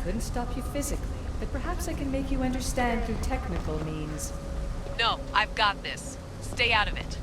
couldn't stop you physically, but perhaps I can make you understand through technical means. No, I've got this. Stay out of it.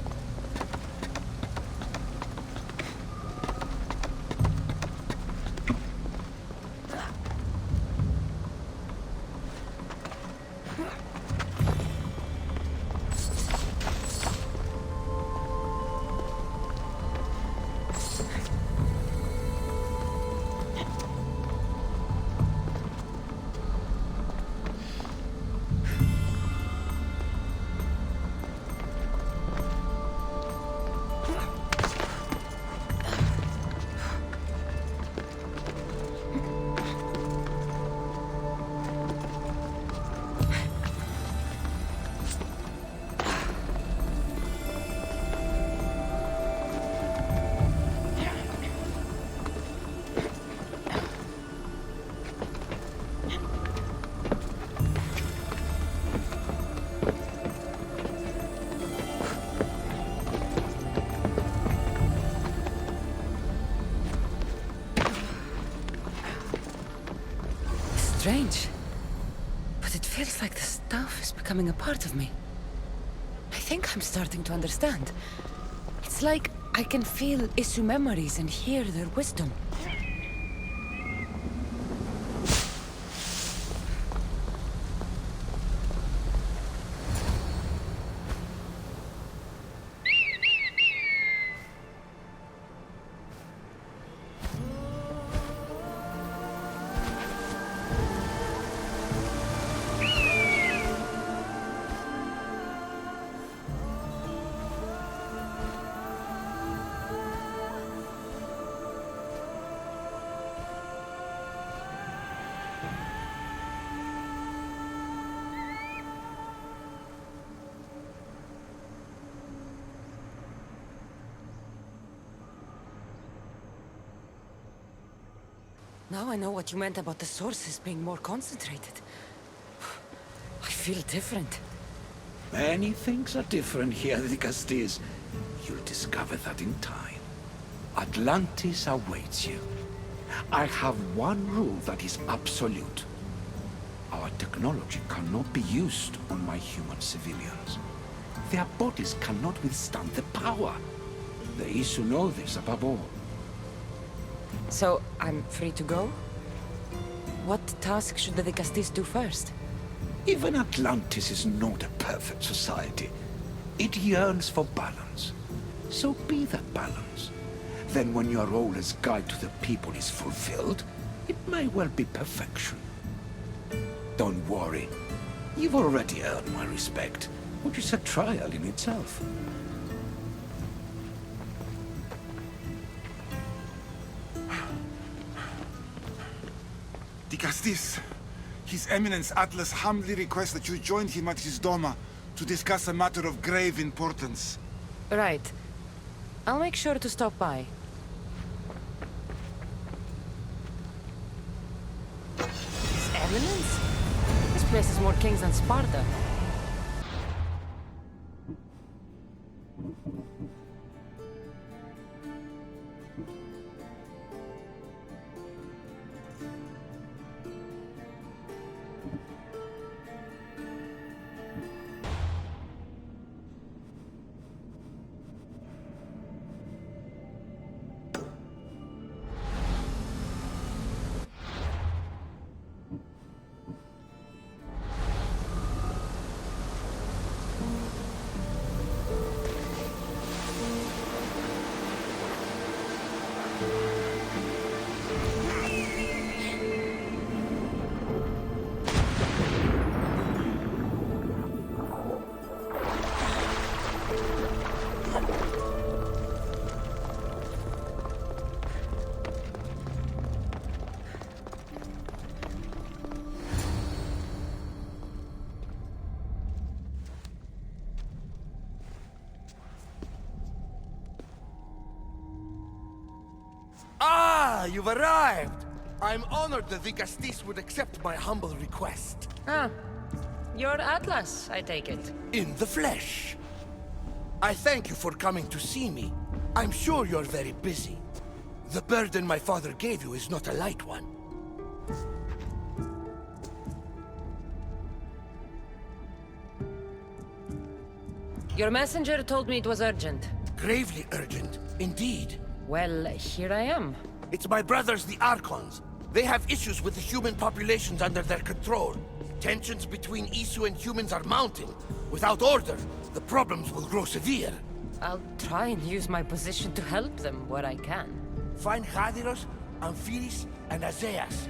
Strange, but it feels like the stuff is becoming a part of me. I think I'm starting to understand. It's like I can feel Isu memories and hear their wisdom. Now I know what you meant about the sources being more concentrated. I feel different. Many things are different here, Atlantis. You'll discover that in time. Atlantis awaits you. I have one rule that is absolute. Our technology cannot be used on my human civilians. Their bodies cannot withstand the power. The Isu know this above all. So, I'm free to go? What task should the Vicastis do first? Even Atlantis is not a perfect society. It yearns for balance. So be that balance. Then when your role as guide to the people is fulfilled, it may well be perfection. Don't worry. You've already earned my respect, which is a trial in itself. Vicastis, His Eminence Atlas humbly requests that you join him at his Doma to discuss a matter of grave importance. Right. I'll make sure to stop by. His Eminence? This place is more kings than Sparta. Ah, you've arrived! I'm honored that Vicastis would accept my humble request. Ah, you're Atlas, I take it. In the flesh. I thank you for coming to see me. I'm sure you're very busy. The burden my father gave you is not a light one. Your messenger told me it was urgent. Gravely urgent, indeed. Well, here I am. It's my brothers, the Archons. They have issues with the human populations under their control. Tensions between Isu and humans are mounting. Without order, the problems will grow severe. I'll try and use my position to help them where I can. Find Hadiros, Amphiris, and Azaeas.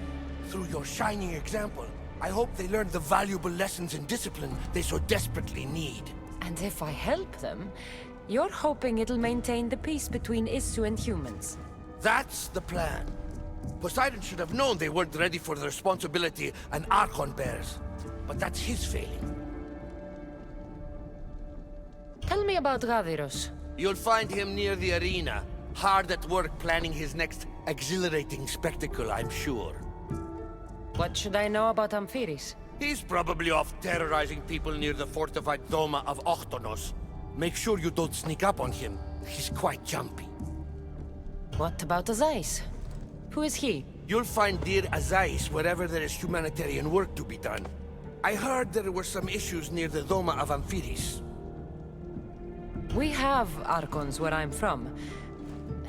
Through your shining example, I hope they learn the valuable lessons in discipline they so desperately need. And if I help them, you're hoping it'll maintain the peace between Isu and humans. That's the plan. Poseidon should have known they weren't ready for the responsibility an Archon bears. But that's his failing. Tell me about Gaviros. You'll find him near the arena, hard at work planning his next exhilarating spectacle, I'm sure. What should I know about Amphiris? He's probably off terrorizing people near the fortified Doma of Ochtonos. Make sure you don't sneak up on him. He's quite jumpy. What about Azais? Who is he? You'll find dear Azais wherever there is humanitarian work to be done. I heard there were some issues near the Doma of Amphiris. We have Archons where I'm from.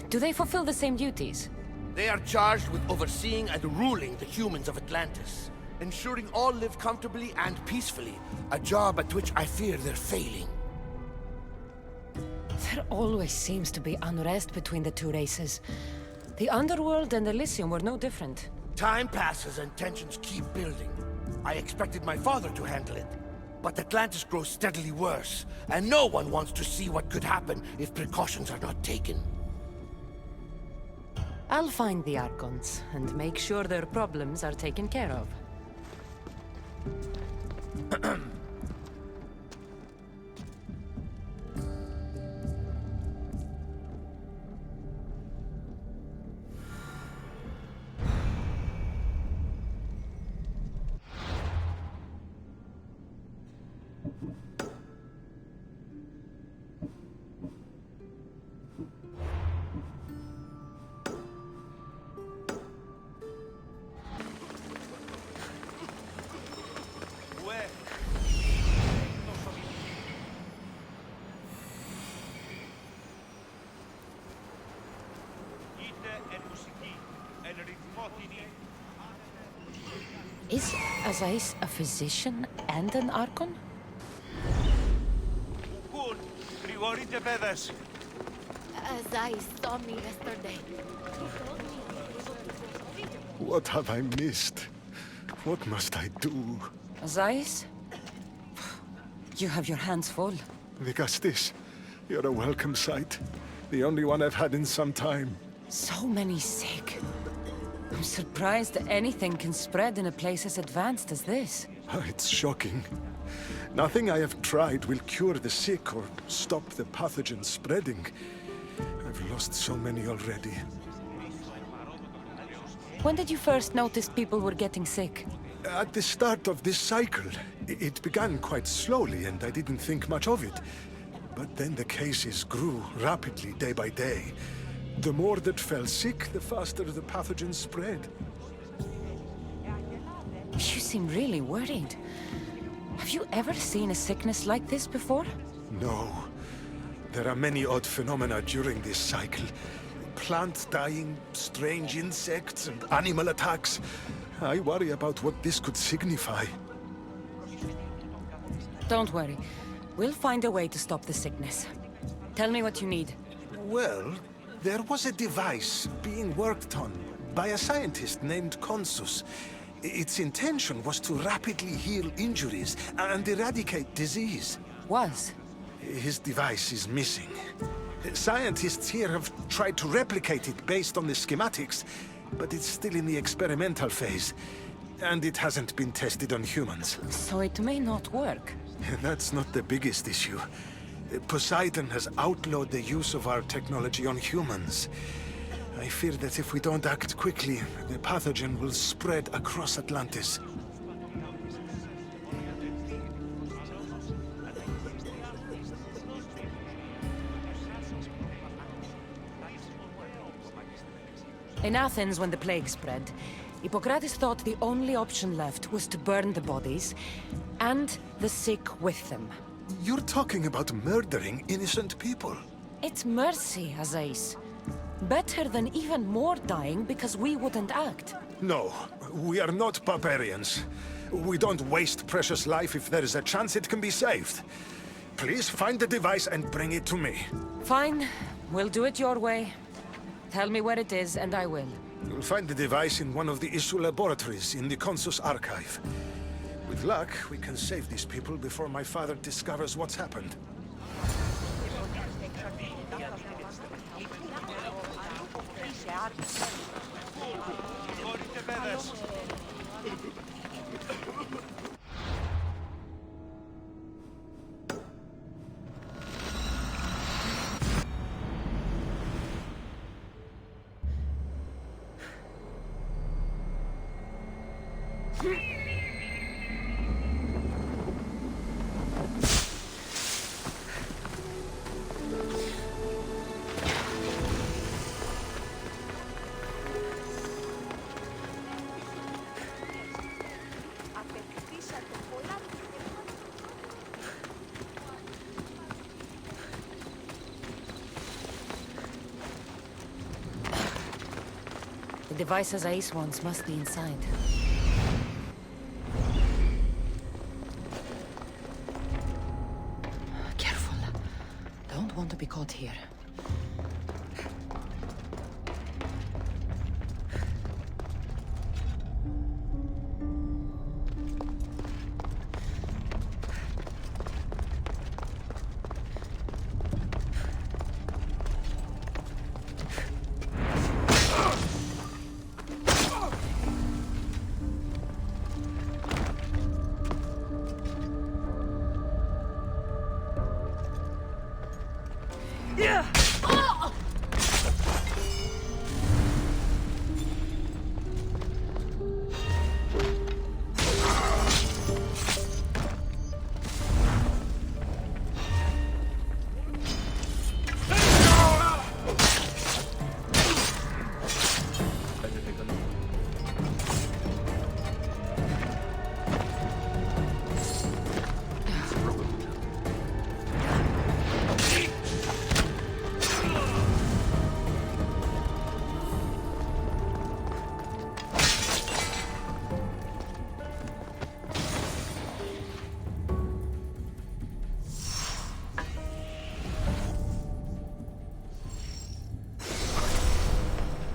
Do they fulfill the same duties? They are charged with overseeing and ruling the humans of Atlantis, ensuring all live comfortably and peacefully, a job at which I fear they're failing. There always seems to be unrest between the two races. The Underworld and Elysium were no different. Time passes and tensions keep building. I expected my father to handle it, but Atlantis grows steadily worse, and no one wants to see what could happen if precautions are not taken. I'll find the Archons and make sure their problems are taken care of. Is Azais a physician and an Archon? Azai saw me yesterday. What have I missed? What must I do? Azais? You have your hands full. Vigastis, you're a welcome sight. The only one I've had in some time. So many sick. I'm surprised that anything can spread in a place as advanced as this. It's shocking. Nothing I have tried will cure the sick or stop the pathogen spreading. I've lost so many already. When did you first notice people were getting sick? At the start of this cycle, it began quite slowly and I didn't think much of it. But then the cases grew rapidly day by day. The more that fell sick, the faster the pathogen spread. You seem really worried. Have you ever seen a sickness like this before? No. There are many odd phenomena during this cycle. Plants dying, strange insects, and animal attacks. I worry about what this could signify. Don't worry. We'll find a way to stop the sickness. Tell me what you need. Well, there was a device being worked on by a scientist named Consus. Its intention was to rapidly heal injuries and eradicate disease. Was? His device is missing. Scientists here have tried to replicate it based on the schematics, but it's still in the experimental phase. And it hasn't been tested on humans. So it may not work. That's not the biggest issue. Poseidon has outlawed the use of our technology on humans. I fear that if we don't act quickly, the pathogen will spread across Atlantis. In Athens, when the plague spread, Hippocrates thought the only option left was to burn the bodies, and the sick with them. You're talking about murdering innocent people. It's mercy, Azais. Better than even more dying because we wouldn't act. No, we are not barbarians. We don't waste precious life if there is a chance it can be saved. Please find the device and bring it to me. Fine. We'll do it your way. Tell me where it is, and I will. You'll find the device in one of the issue laboratories in the Consus archive. With luck, we can save these people before my father discovers what's happened. The device Azais wants must be inside. Careful. Don't want to be caught here.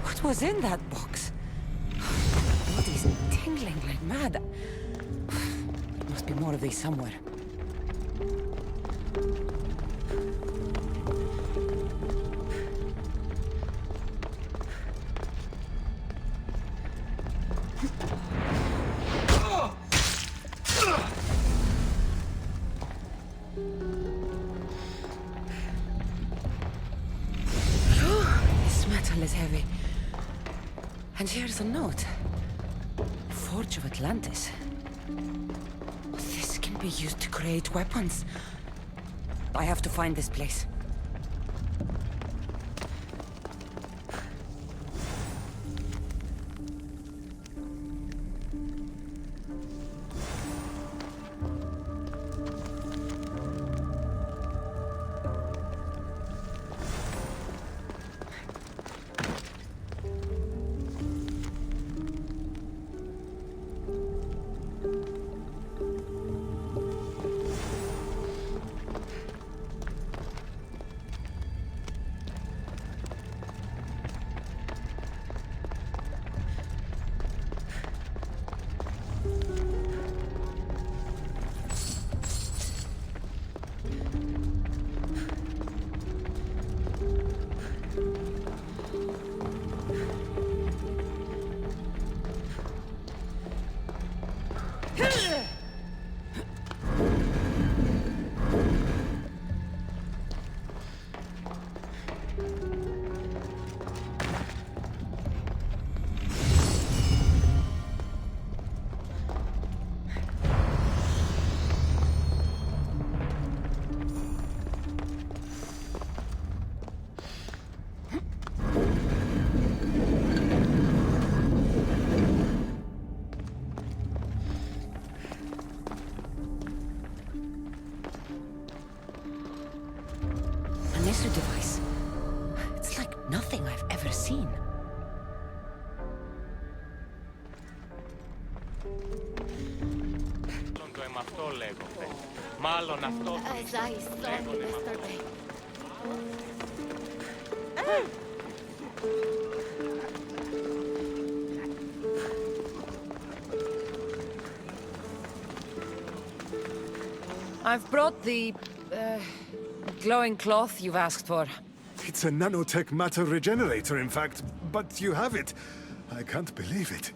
What was in that box? My body's tingling like mad. There must be more of these somewhere. This metal is heavy. And here's a note. Forge of Atlantis. This can be used to create weapons. I have to find this place. με αυτό λέγομαι. Μάλλον αυτό As I saw me yesterday. I've brought the, glowing cloth you've asked for. It's a nanotech matter regenerator, in fact, but you have it. I can't believe it.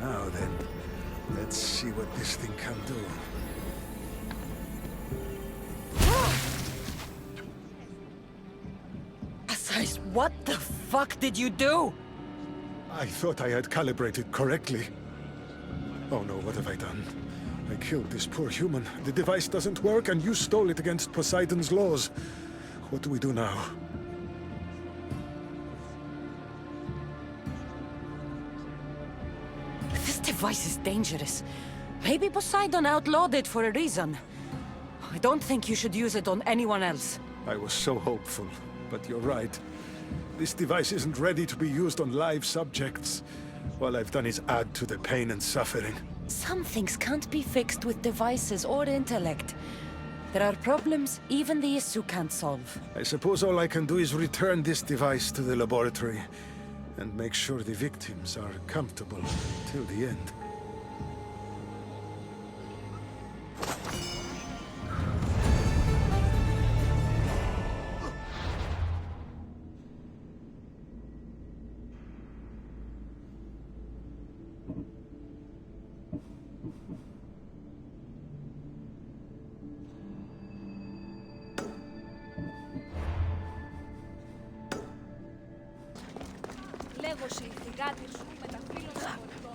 Now then, let's see what this thing can do. Asais, what the fuck did you do? I thought I had calibrated correctly. Oh no, what have I done? I killed this poor human. The device doesn't work, and you stole it against Poseidon's laws. What do we do now? This device is dangerous. Maybe Poseidon outlawed it for a reason. I don't think you should use it on anyone else. I was so hopeful, but you're right. This device isn't ready to be used on live subjects. All I've done is add to the pain and suffering. Some things can't be fixed with devices or intellect. There are problems even the Isu can't solve. I suppose all I can do is return this device to the laboratory and make sure the victims are comfortable till the end. Λέγωσε η θυγάτη σου με τα φύλλων των πολιτών.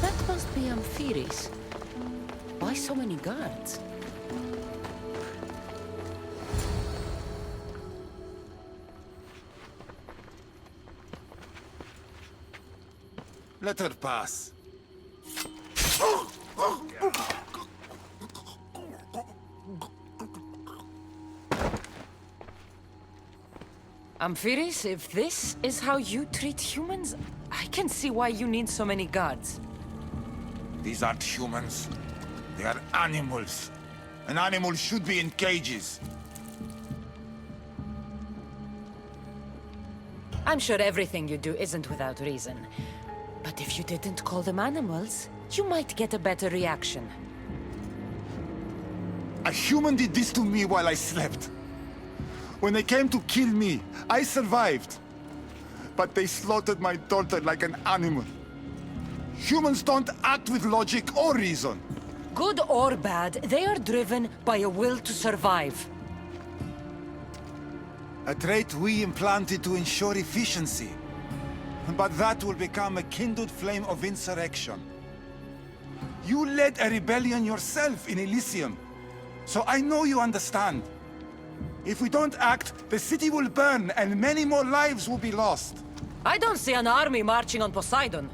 That must be Amphiris. Why so many guards? Let her pass. Amphiris, if this is how you treat humans, I can see why you need so many guards. These aren't humans. They are animals. An animal should be in cages. I'm sure everything you do isn't without reason. But if you didn't call them animals, you might get a better reaction. A human did this to me while I slept. When they came to kill me, I survived. But they slaughtered my daughter like an animal. Humans don't act with logic or reason. Good or bad, they are driven by a will to survive. A trait we implanted to ensure efficiency. But that will become a kindled flame of insurrection. You led a rebellion yourself in Elysium, so I know you understand. If we don't act, the city will burn and many more lives will be lost. I don't see an army marching on Poseidon.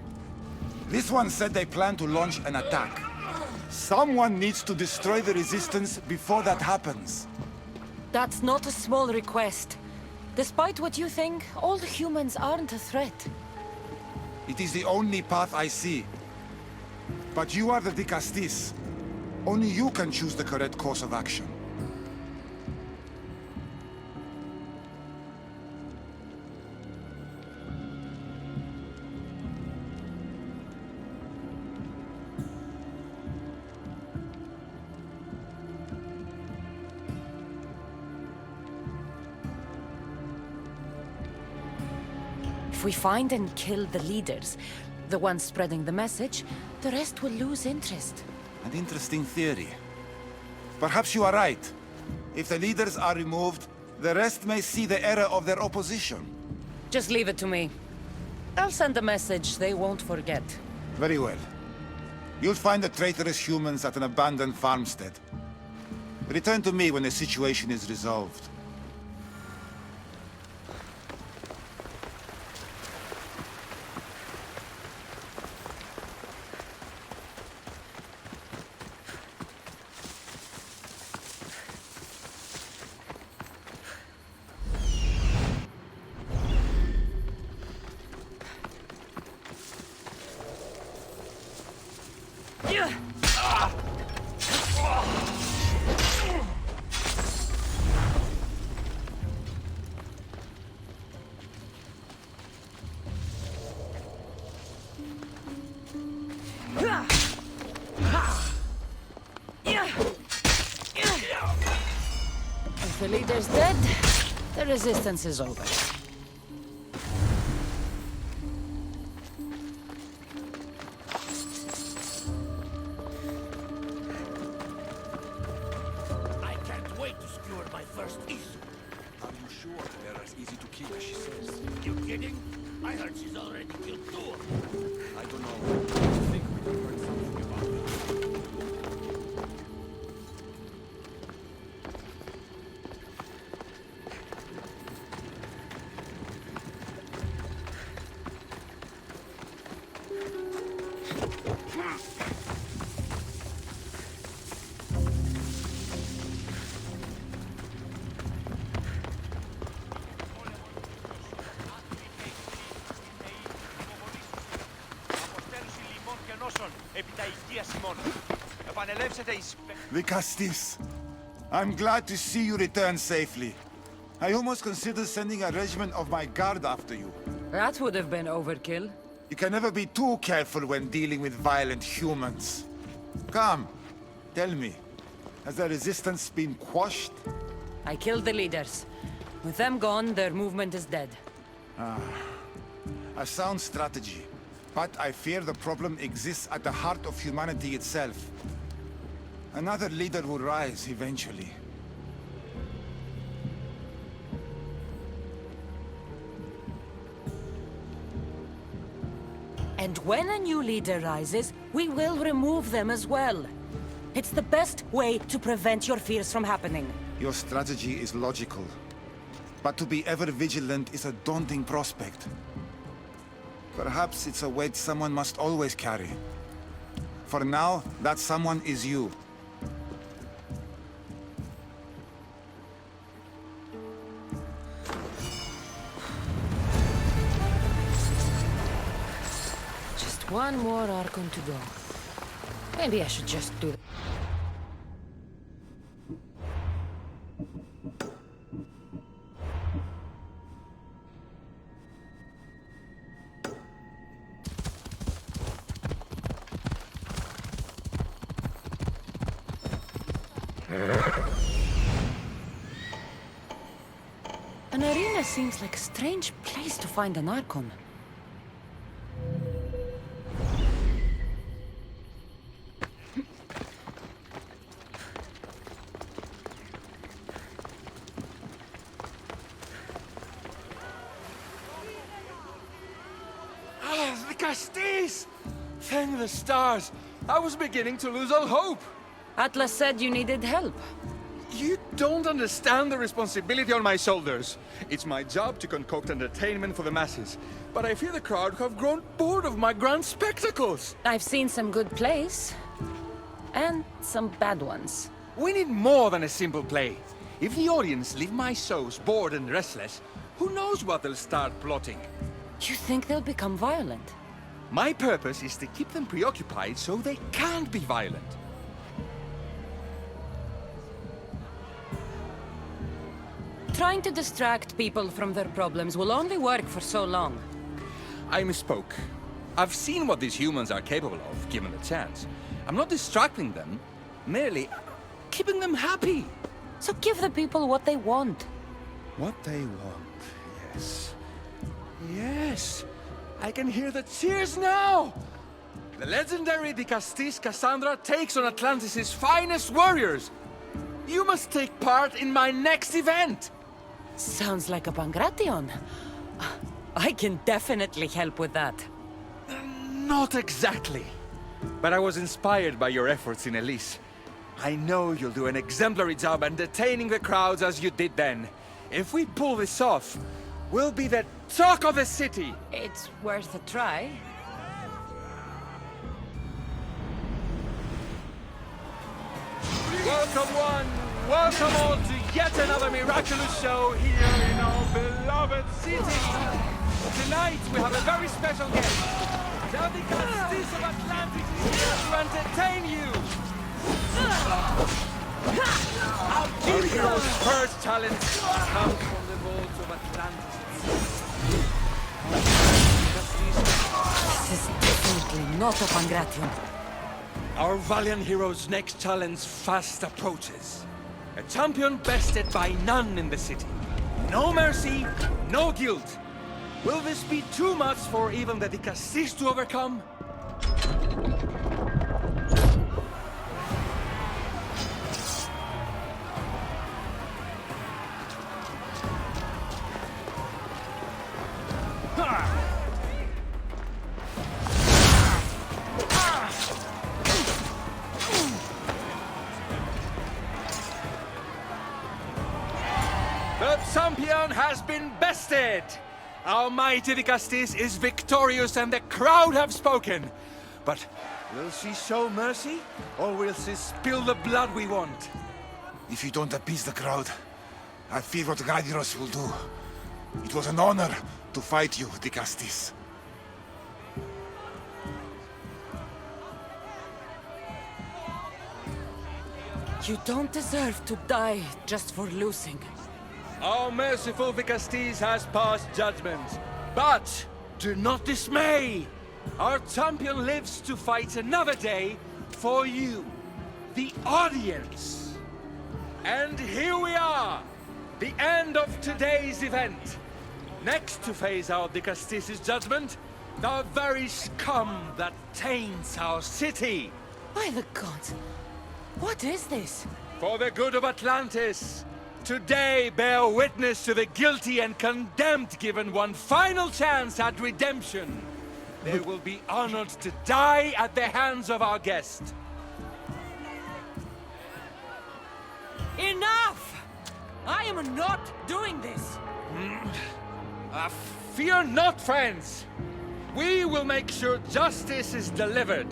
This one said they plan to launch an attack. Someone needs to destroy the resistance before that happens. That's not a small request. Despite what you think, all humans aren't a threat. It is the only path I see. But you are the Dicastis. Only you can choose the correct course of action. If we find and kill the leaders, the ones spreading the message, the rest will lose interest. An interesting theory. Perhaps you are right. If the leaders are removed, the rest may see the error of their opposition. Just leave it to me. I'll send a message they won't forget. Very well. You'll find the traitorous humans at an abandoned farmstead. Return to me when the situation is resolved. If the leader's dead, the resistance is over. I can't wait to skewer my first issue. Are you sure they're as easy to kill as she says? You kidding? I heard she's already killed two of them. I don't know. I think we have heard something about them. Vicastis, I'm glad to see you return safely. I almost considered sending a regiment of my guard after you. That would have been overkill. You can never be too careful when dealing with violent humans. Come, tell me, has the resistance been quashed? I killed the leaders. With them gone, their movement is dead. A sound strategy. But I fear the problem exists at the heart of humanity itself. Another leader will rise eventually. And when a new leader rises, we will remove them as well. It's the best way to prevent your fears from happening. Your strategy is logical. But to be ever vigilant is a daunting prospect. Perhaps it's a weight someone must always carry. For now, that someone is you. Just one more Archon to go. Maybe I should just do it. An arena seems like a strange place to find an Archon. Ah, the Castis! Thank the stars! I was beginning to lose all hope! Atlas said you needed help. You don't understand the responsibility on my shoulders. It's my job to concoct entertainment for the masses. But I fear the crowd have grown bored of my grand spectacles. I've seen some good plays. And some bad ones. We need more than a simple play. If the audience leave my shows bored and restless, who knows what they'll start plotting? You think they'll become violent? My purpose is to keep them preoccupied so they can't be violent. Trying to distract people from their problems will only work for so long. I misspoke. I've seen what these humans are capable of, given the chance. I'm not distracting them, merely keeping them happy. So give the people what they want. What they want, yes. Yes! I can hear the cheers now! The legendary Dicastis Cassandra takes on Atlantis' finest warriors! You must take part in my next event! Sounds like a Pangration. I can definitely help with that. Not exactly. but I was inspired by your efforts in Elise. I know you'll do an exemplary job entertaining the crowds as you did then. If we pull this off, we'll be the talk of the city! It's worth a try. Welcome one, welcome all to yet another miraculous show here in our beloved city. Tonight we have a very special guest. The Atlantis of Atlantis is here to entertain you. Our hero's first challenge comes from the vaults of Atlantis. This is definitely not a Pangration. Our valiant hero's next challenge fast approaches. A champion bested by none in the city. No mercy, no guilt. Will this be too much for even the Dicastis to overcome? The champion has been bested! Our mighty Dicastis is victorious and the crowd have spoken. But will she show mercy? Or will she spill the blood we want? If you don't appease the crowd, I fear what Gladiros will do. It was an honor to fight you, Dicastis. You don't deserve to die just for losing. Our merciful Dicastis has passed judgment. But do not dismay! Our champion lives to fight another day for you, the audience. And here we are, the end of today's event. Next to face our Dicastis' judgment, the very scum that taints our city. By the gods, what is this? For the good of Atlantis, today bear witness to the guilty and condemned given one final chance at redemption. They will be honored to die at the hands of our guest. Enough! I am not doing this! Fear not, friends! We will make sure justice is delivered.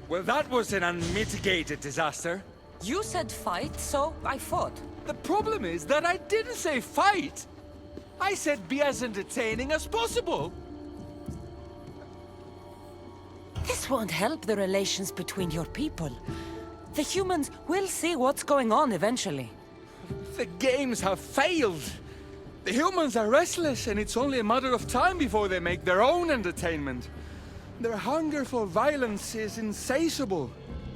Well, that was an unmitigated disaster. You said fight, so I fought. The problem is that I didn't say fight. I said be as entertaining as possible. This won't help the relations between your people. The humans will see what's going on eventually. The games have failed. The humans are restless, and it's only a matter of time before they make their own entertainment. Their hunger for violence is insatiable.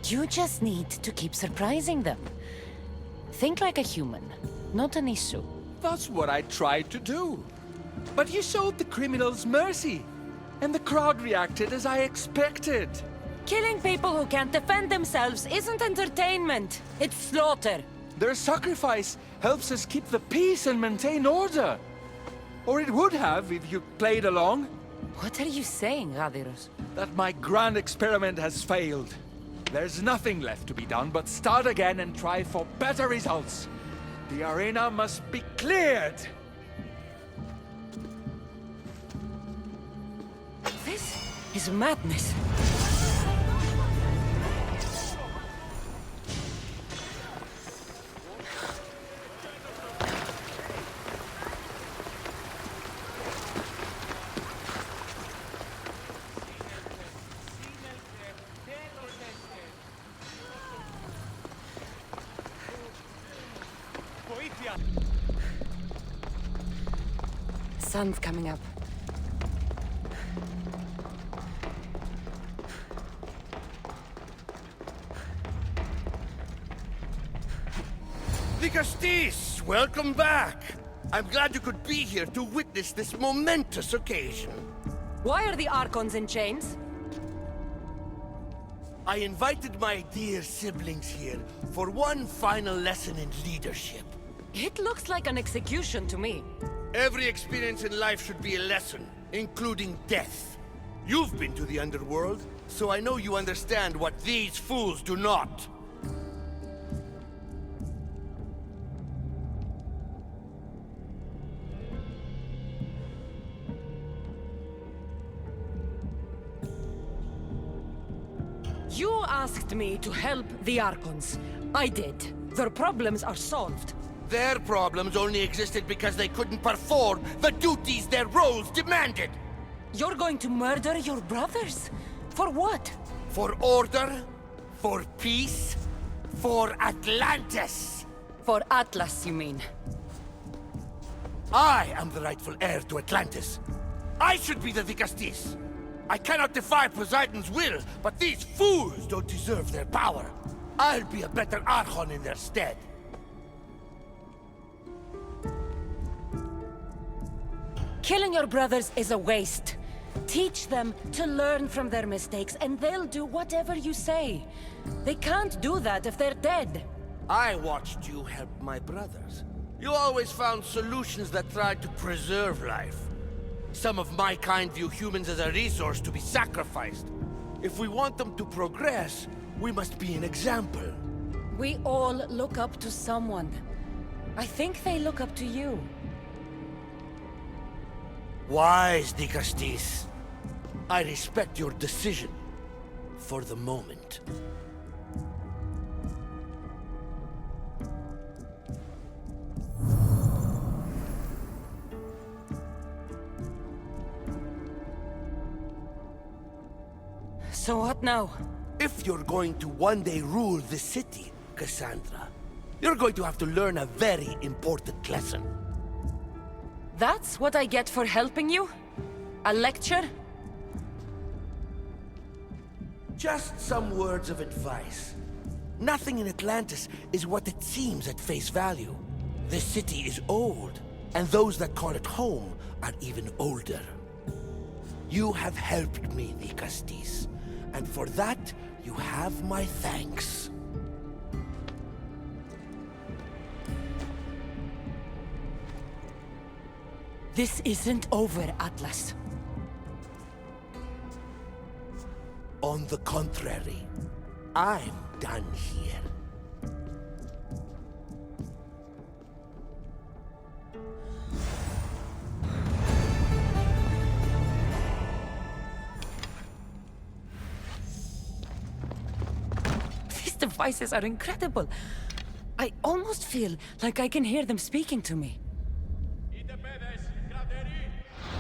You just need to keep surprising them. Think like a human, not an issue. That's what I tried to do. But you showed the criminals mercy, and the crowd reacted as I expected. Killing people who can't defend themselves isn't entertainment. It's slaughter. Their sacrifice helps us keep the peace and maintain order. Or it would have if you played along. What are you saying, Gladiros? That my grand experiment has failed. There's nothing left to be done but start again and try for better results. The arena must be cleared. This is madness. Sun's coming up. Dicastis, welcome back. I'm glad you could be here to witness this momentous occasion. Why are the Archons in chains? I invited my dear siblings here for one final lesson in leadership. It looks like an execution to me. Every experience in life should be a lesson, including death. You've been to the underworld, so I know you understand what these fools do not. You asked me to help the Archons. I did. Their problems are solved. Their problems only existed because they couldn't perform the duties their roles demanded. You're going to murder your brothers? For what? For order, for peace, for Atlantis. For Atlas, you mean? I am the rightful heir to Atlantis. I should be the Vicastis. I cannot defy Poseidon's will, but these fools don't deserve their power. I'll be a better Archon in their stead. Killing your brothers is a waste. Teach them to learn from their mistakes, and they'll do whatever you say. They can't do that if they're dead. I watched you help my brothers. You always found solutions that tried to preserve life. Some of my kind view humans as a resource to be sacrificed. If we want them to progress, we must be an example. We all look up to someone. I think they look up to you. Wise, Dicastis. I respect your decision. For the moment. So what now? If you're going to one day rule the city, Cassandra, you're going to have to learn a very important lesson. That's what I get for helping you? A lecture? Just some words of advice. Nothing in Atlantis is what it seems at face value. This city is old, and those that call it home are even older. You have helped me, Dicastis, and for that, you have my thanks. This isn't over, Atlas. On the contrary, I'm done here. These devices are incredible. I almost feel like I can hear them speaking to me.